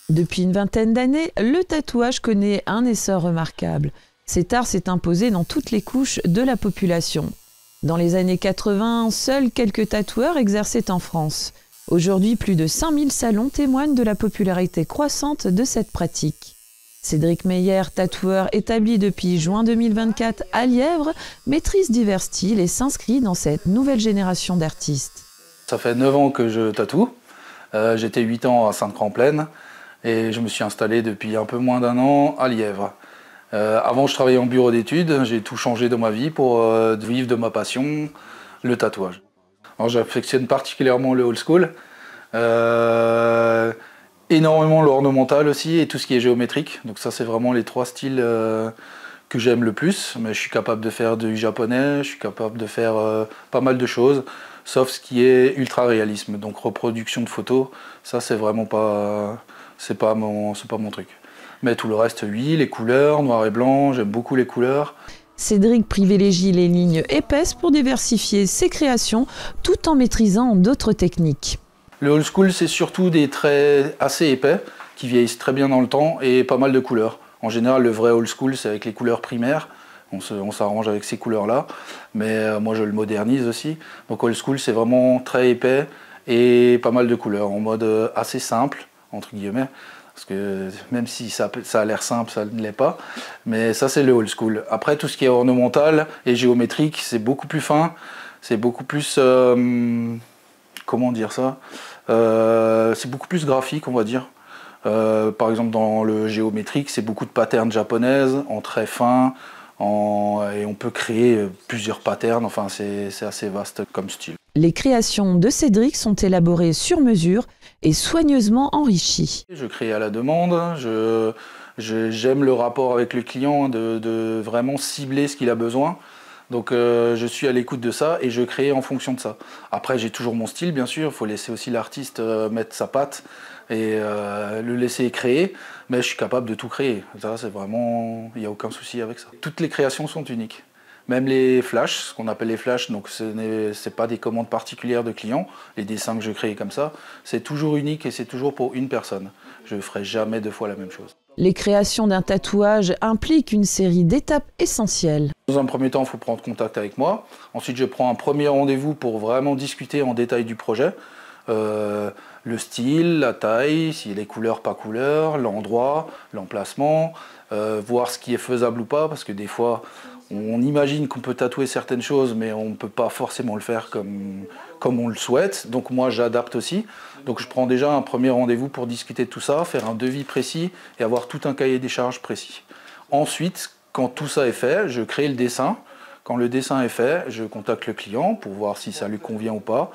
Depuis une vingtaine d'années, le tatouage connaît un essor remarquable. Cet art s'est imposé dans toutes les couches de la population. Dans les années 80, seuls quelques tatoueurs exerçaient en France. Aujourd'hui, plus de 5000 salons témoignent de la popularité croissante de cette pratique. Cédric Meyer, tatoueur établi depuis juin 2024 à Lièvre, maîtrise divers styles et s'inscrit dans cette nouvelle génération d'artistes. Ça fait 9 ans que je tatoue. J'étais 8 ans à Sainte-Croix-en-Plaine et je me suis installé depuis un peu moins d'un an à Lièvre. Avant, je travaillais en bureau d'études. J'ai tout changé dans ma vie pour vivre de ma passion, le tatouage. Alors, j'affectionne particulièrement le old school, énormément l'ornemental aussi et tout ce qui est géométrique. Donc ça, c'est vraiment les 3 styles que j'aime le plus. Mais je suis capable de faire du japonais, je suis capable de faire pas mal de choses, sauf ce qui est ultra réalisme. Donc reproduction de photos, ça c'est vraiment pas, c'est pas mon truc. Mais tout le reste, oui, les couleurs, noir et blanc, j'aime beaucoup les couleurs. Cédric privilégie les lignes épaisses pour diversifier ses créations tout en maîtrisant d'autres techniques. Le old school, c'est surtout des traits assez épais qui vieillissent très bien dans le temps et pas mal de couleurs. En général, le vrai old school, c'est avec les couleurs primaires. On s'arrange avec ces couleurs-là, mais moi je le modernise aussi. Donc old school, c'est vraiment très épais et pas mal de couleurs, en mode assez simple, entre guillemets. Parce que même si ça a l'air simple, ça ne l'est pas. Mais ça, c'est le old school. Après, tout ce qui est ornemental et géométrique, c'est beaucoup plus fin. C'est beaucoup plus... comment dire ça, c'est beaucoup plus graphique, on va dire. Par exemple, dans le géométrique, c'est beaucoup de patterns japonaises en traits fins. Et on peut créer plusieurs patterns. Enfin, c'est assez vaste comme style. Les créations de Cédric sont élaborées sur mesure et soigneusement enrichies. Je crée à la demande, j'aime le rapport avec le client, de vraiment cibler ce qu'il a besoin. Donc je suis à l'écoute de ça et je crée en fonction de ça. Après j'ai toujours mon style bien sûr, il faut laisser aussi l'artiste mettre sa patte et le laisser créer, mais je suis capable de tout créer. Ça c'est vraiment, il n'y a aucun souci avec ça. Toutes les créations sont uniques. Même les flashs, ce qu'on appelle les flashs, donc ce n'est pas des commandes particulières de clients, les dessins que je crée comme ça, c'est toujours unique et c'est toujours pour une personne. Je ne ferai jamais 2 fois la même chose. Les créations d'un tatouage impliquent une série d'étapes essentielles. Dans un premier temps, il faut prendre contact avec moi. Ensuite, je prends un premier rendez-vous pour vraiment discuter en détail du projet. Le style, la taille, si les couleurs, pas couleurs, l'endroit, l'emplacement, voir ce qui est faisable ou pas, parce que des fois, on imagine qu'on peut tatouer certaines choses, mais on ne peut pas forcément le faire comme on le souhaite. Donc moi, j'adapte aussi. Donc je prends déjà un premier rendez-vous pour discuter de tout ça, faire un devis précis et avoir tout un cahier des charges précis. Ensuite, quand tout ça est fait, je crée le dessin. Quand le dessin est fait, je contacte le client pour voir si ça lui convient ou pas.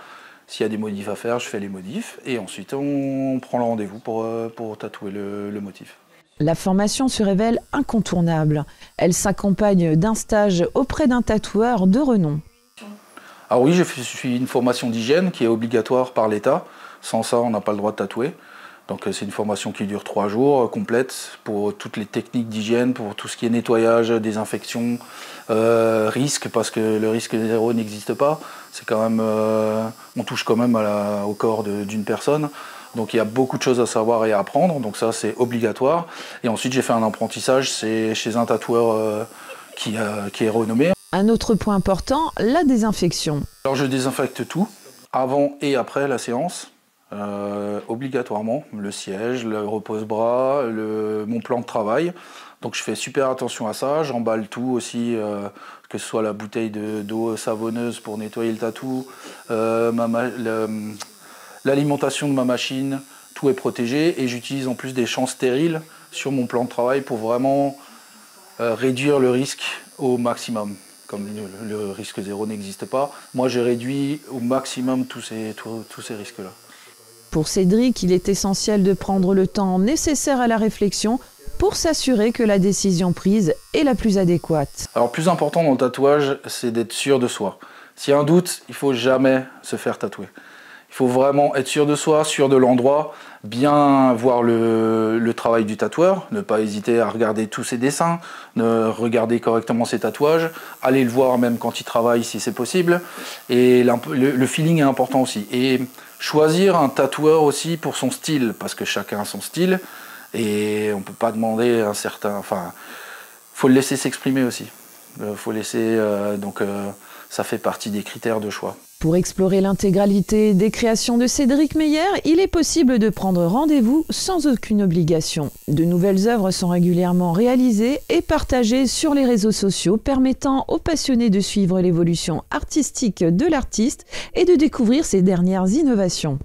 S'il y a des modifs à faire, je fais les modifs. Et ensuite, on prend le rendez-vous pour tatouer le motif. La formation se révèle incontournable. Elle s'accompagne d'un stage auprès d'un tatoueur de renom. Alors oui, je suis une formation d'hygiène qui est obligatoire par l'État. Sans ça, on n'a pas le droit de tatouer. Donc c'est une formation qui dure 3 jours, complète, pour toutes les techniques d'hygiène, pour tout ce qui est nettoyage, désinfection, risque, parce que le risque zéro n'existe pas. C'est quand même, on touche quand même au corps d'une personne. Donc il y a beaucoup de choses à savoir et à apprendre, donc ça c'est obligatoire. Et ensuite j'ai fait un apprentissage, c'est chez un tatoueur qui est renommé. Un autre point important, la désinfection. Alors je désinfecte tout, avant et après la séance, obligatoirement. Le siège, le repose-bras, mon plan de travail. Donc je fais super attention à ça, j'emballe tout aussi, que ce soit la bouteille d'eau savonneuse pour nettoyer le tatou, l'alimentation de ma machine, tout est protégé et j'utilise en plus des champs stériles sur mon plan de travail pour vraiment réduire le risque au maximum. Comme le risque zéro n'existe pas, moi j'ai réduit au maximum tous ces risques-là. Pour Cédric, il est essentiel de prendre le temps nécessaire à la réflexion pour s'assurer que la décision prise est la plus adéquate. Alors le plus important dans le tatouage, c'est d'être sûr de soi. S'il y a un doute, il ne faut jamais se faire tatouer. Il faut vraiment être sûr de soi, sûr de l'endroit, bien voir le travail du tatoueur, ne pas hésiter à regarder tous ses dessins, regarder correctement ses tatouages, aller le voir même quand il travaille si c'est possible. Et le feeling est important aussi. Et Choisir un tatoueur aussi pour son style, parce que chacun a son style, et on peut pas demander un certain... Enfin, faut le laisser s'exprimer aussi. Faut laisser... ça fait partie des critères de choix. Pour explorer l'intégralité des créations de Cédric Meyer, il est possible de prendre rendez-vous sans aucune obligation. De nouvelles œuvres sont régulièrement réalisées et partagées sur les réseaux sociaux, permettant aux passionnés de suivre l'évolution artistique de l'artiste et de découvrir ses dernières innovations.